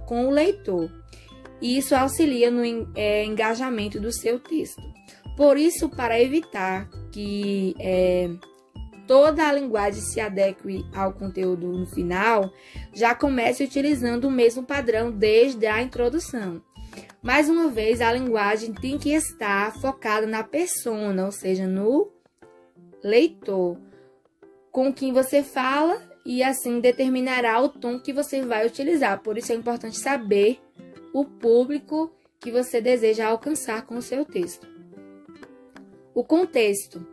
com o leitor. E isso auxilia no engajamento do seu texto. Por isso, para evitar que toda a linguagem se adeque ao conteúdo no final, já comece utilizando o mesmo padrão desde a introdução. Mais uma vez, a linguagem tem que estar focada na persona, ou seja, no leitor, com quem você fala, e assim determinará o tom que você vai utilizar. Por isso é importante saber o público que você deseja alcançar com o seu texto. O contexto.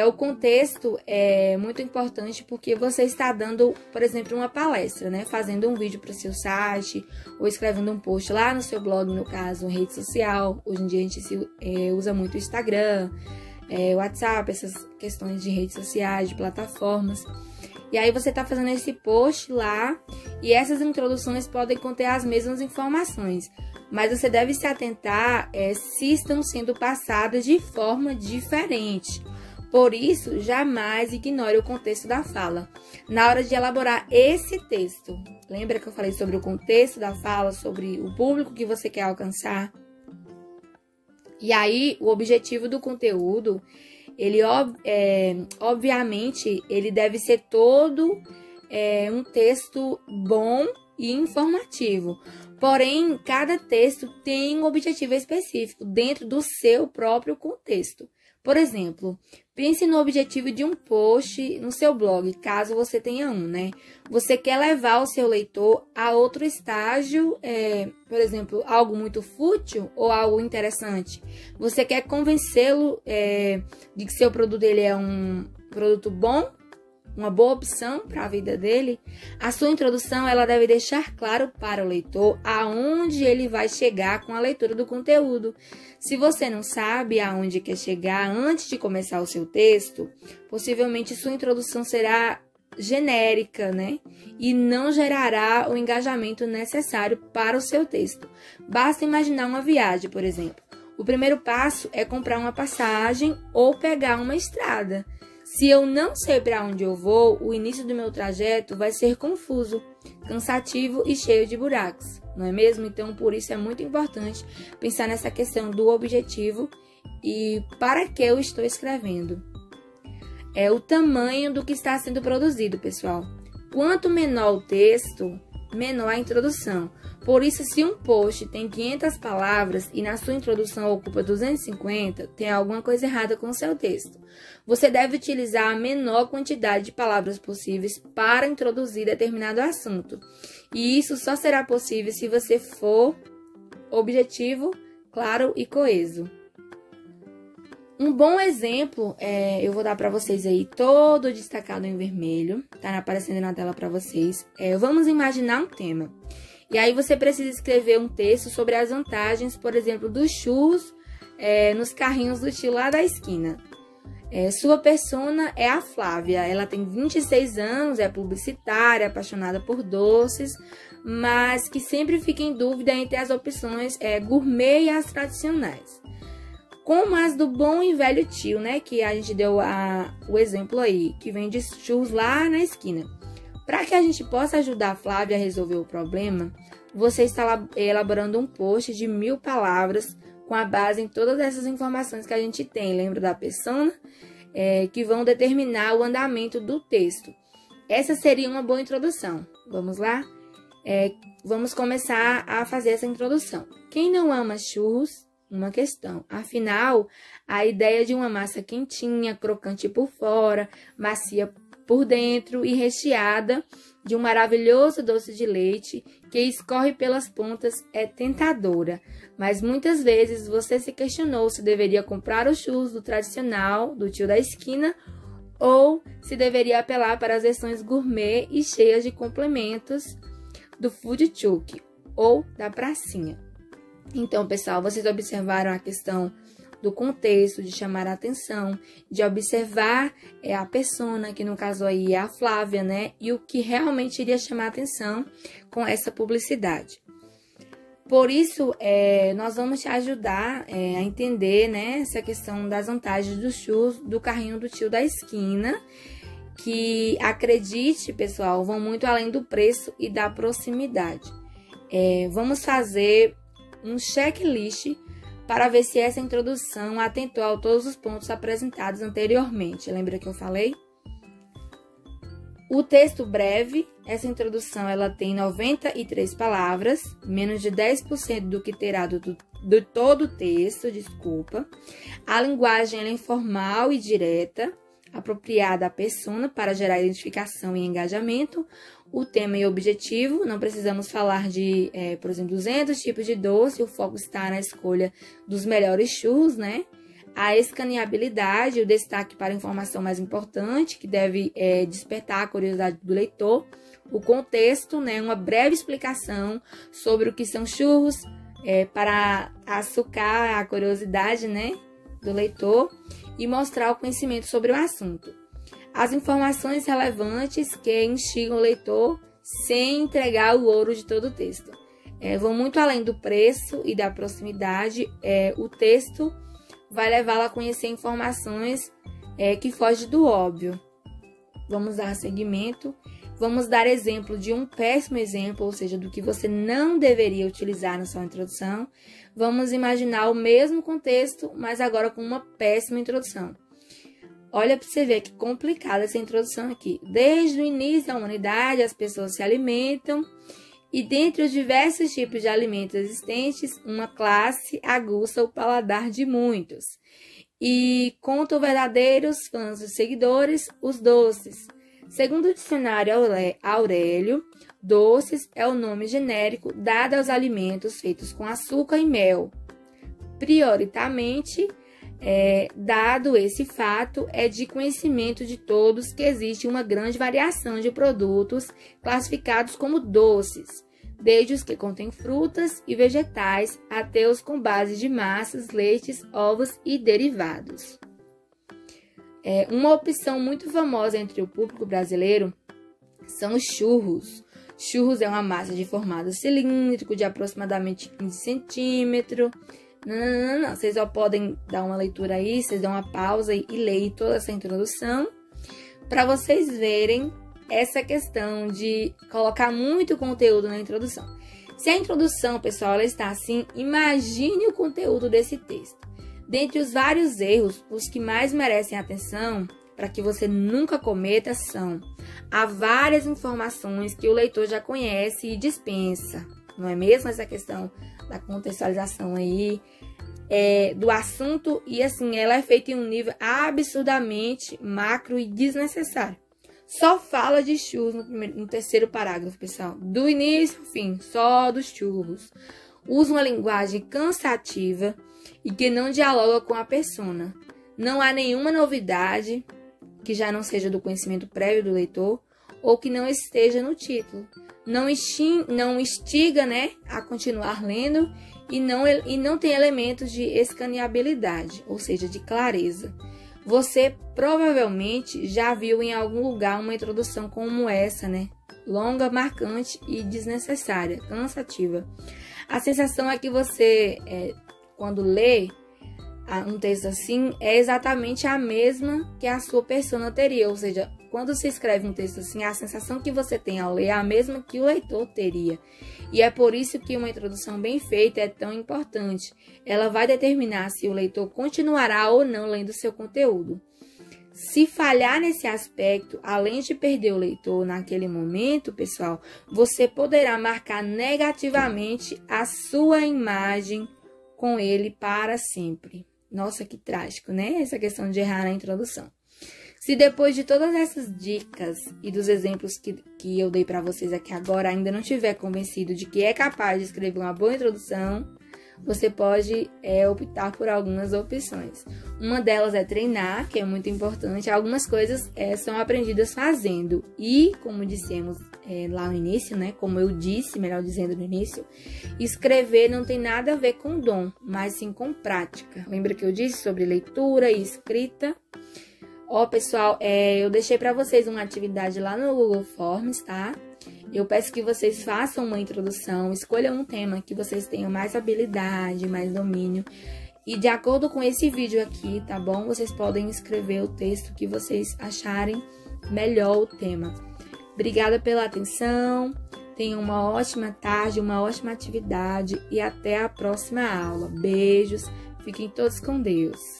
O contexto é muito importante porque você está dando, por exemplo, uma palestra, né? Fazendo um vídeo para o seu site ou escrevendo um post lá no seu blog, no caso, rede social. Hoje em dia a gente usa muito o Instagram, o WhatsApp, essas questões de redes sociais, de plataformas. E aí você está fazendo esse post lá e essas introduções podem conter as mesmas informações, mas você deve se atentar se estão sendo passadas de forma diferente. Por isso, jamais ignore o contexto da fala na hora de elaborar esse texto. Lembra que eu falei sobre o contexto da fala, sobre o público que você quer alcançar? E aí, o objetivo do conteúdo, obviamente, ele deve ser todo um texto bom e informativo. Porém, cada texto tem um objetivo específico dentro do seu próprio contexto. Por exemplo, pense no objetivo de um post no seu blog, caso você tenha um, né? Você quer levar o seu leitor a outro estágio, por exemplo, algo muito fútil ou algo interessante. Você quer convencê-lo de que seu produto ele é um produto bom, uma boa opção para a vida dele. A sua introdução ela deve deixar claro para o leitor aonde ele vai chegar com a leitura do conteúdo. Se você não sabe aonde quer chegar antes de começar o seu texto, possivelmente sua introdução será genérica, né? E não gerará o engajamento necessário para o seu texto. Basta imaginar uma viagem, por exemplo. O primeiro passo é comprar uma passagem ou pegar uma estrada. Se eu não sei para onde eu vou, o início do meu trajeto vai ser confuso, cansativo e cheio de buracos, não é mesmo? Então, por isso é muito importante pensar nessa questão do objetivo e para que eu estou escrevendo. O tamanho do que está sendo produzido, pessoal. Quanto menor o texto, menor a introdução. Por isso, se um post tem 500 palavras e na sua introdução ocupa 250, tem alguma coisa errada com o seu texto. Você deve utilizar a menor quantidade de palavras possíveis para introduzir determinado assunto. E isso só será possível se você for objetivo, claro e coeso. Um bom exemplo, eu vou dar para vocês aí, todo destacado em vermelho, tá aparecendo na tela para vocês. Vamos imaginar um tema. E aí você precisa escrever um texto sobre as vantagens, por exemplo, dos churros nos carrinhos do tio lá da esquina. Sua persona é a Flávia, ela tem 26 anos, é publicitária, apaixonada por doces, mas que sempre fica em dúvida entre as opções gourmet e as tradicionais. Como as do bom e velho tio, né, que a gente deu o exemplo aí, que vende churros lá na esquina. Para que a gente possa ajudar a Flávia a resolver o problema, você está elaborando um post de 1000 palavras com a base em todas essas informações que a gente tem. Lembra da persona? Que vão determinar o andamento do texto. Essa seria uma boa introdução. Vamos lá? Vamos começar a fazer essa introdução. Quem não ama churros? Uma questão. Afinal, a ideia de uma massa quentinha, crocante por fora, macia por dentro e recheada de um maravilhoso doce de leite que escorre pelas pontas é tentadora, mas muitas vezes você se questionou se deveria comprar os churros do tradicional, do tio da esquina, ou se deveria apelar para as versões gourmet e cheias de complementos do food truck ou da pracinha. Então, pessoal, vocês observaram a questão do contexto, de chamar a atenção, de observar a persona, que no caso aí é a Flávia, né? E o que realmente iria chamar a atenção com essa publicidade. Por isso, nós vamos te ajudar a entender, né, essa questão das vantagens dos churros do carrinho do tio da esquina, que, acredite, pessoal, vão muito além do preço e da proximidade. Vamos fazer um checklist para ver se essa introdução atentou a todos os pontos apresentados anteriormente. Lembra que eu falei? O texto breve, essa introdução ela tem 93 palavras, menos de 10% do que terá do todo o texto, desculpa. A linguagem ela é informal e direta, apropriada à persona para gerar identificação e engajamento. O tema e objetivo, não precisamos falar de, por exemplo, 200 tipos de doce, o foco está na escolha dos melhores churros, né? A escaneabilidade, o destaque para a informação mais importante, que deve despertar a curiosidade do leitor. O contexto, né? Uma breve explicação sobre o que são churros, para açucar a curiosidade, né? Do leitor e mostrar o conhecimento sobre o assunto. As informações relevantes que instigam o leitor sem entregar o ouro de todo o texto. Vão muito além do preço e da proximidade. O texto vai levá-la a conhecer informações que fogem do óbvio. Vamos dar seguimento. Vamos dar exemplo de um péssimo exemplo, ou seja, do que você não deveria utilizar na sua introdução. Vamos imaginar o mesmo contexto, mas agora com uma péssima introdução. Olha para você ver que complicada essa introdução aqui. Desde o início da humanidade, as pessoas se alimentam e dentre os diversos tipos de alimentos existentes, uma classe aguça o paladar de muitos. E contam verdadeiros fãs e seguidores, os doces. Segundo o dicionário Aurélio, doces é o nome genérico dado aos alimentos feitos com açúcar e mel. Prioritariamente, dado esse fato, é de conhecimento de todos que existe uma grande variação de produtos classificados como doces, desde os que contêm frutas e vegetais até os com base de massas, leites, ovos e derivados. Uma opção muito famosa entre o público brasileiro são os churros. Churros é uma massa de formato cilíndrico de aproximadamente 15 centímetros. Não. Vocês só podem dar uma leitura aí, vocês dão uma pausa e leem toda essa introdução para vocês verem essa questão de colocar muito conteúdo na introdução. Se a introdução, pessoal, ela está assim, imagine o conteúdo desse texto. Dentre os vários erros, os que mais merecem atenção, para que você nunca cometa, são: há várias informações que o leitor já conhece e dispensa. Não é mesmo essa questão da contextualização aí, do assunto, e assim, ela é feita em um nível absurdamente macro e desnecessário. Só fala de churros no terceiro parágrafo, pessoal. Do início ao fim, só dos churros. Usa uma linguagem cansativa e que não dialoga com a persona. Não há nenhuma novidade que já não seja do conhecimento prévio do leitor ou que não esteja no título. Não instiga, né, a continuar lendo e não tem elementos de escaneabilidade, ou seja, de clareza. Você provavelmente já viu em algum lugar uma introdução como essa, né? Longa, marcante e desnecessária, cansativa. A sensação é que você, quando lê um texto assim, é exatamente a mesma que a sua persona teria. Ou seja, quando se escreve um texto assim, a sensação que você tem ao ler é a mesma que o leitor teria. E é por isso que uma introdução bem feita é tão importante. Ela vai determinar se o leitor continuará ou não lendo seu conteúdo. Se falhar nesse aspecto, além de perder o leitor naquele momento, pessoal, você poderá marcar negativamente a sua imagem com ele para sempre. Nossa, que trágico, né? Essa questão de errar na introdução. Se depois de todas essas dicas e dos exemplos que eu dei para vocês aqui agora ainda não estiver convencido de que é capaz de escrever uma boa introdução, você pode optar por algumas opções. Uma delas é treinar, que é muito importante. Algumas coisas são aprendidas fazendo. E, como dissemos lá no início, né? Como eu disse, melhor dizendo no início, escrever não tem nada a ver com dom, mas sim com prática. Lembra que eu disse sobre leitura e escrita? Pessoal, eu deixei para vocês uma atividade lá no Google Forms, tá? Eu peço que vocês façam uma introdução, escolham um tema que vocês tenham mais habilidade, mais domínio. E de acordo com esse vídeo aqui, tá bom? Vocês podem escrever o texto que vocês acharem melhor o tema. Obrigada pela atenção. Tenham uma ótima tarde, uma ótima atividade e até a próxima aula. Beijos, fiquem todos com Deus.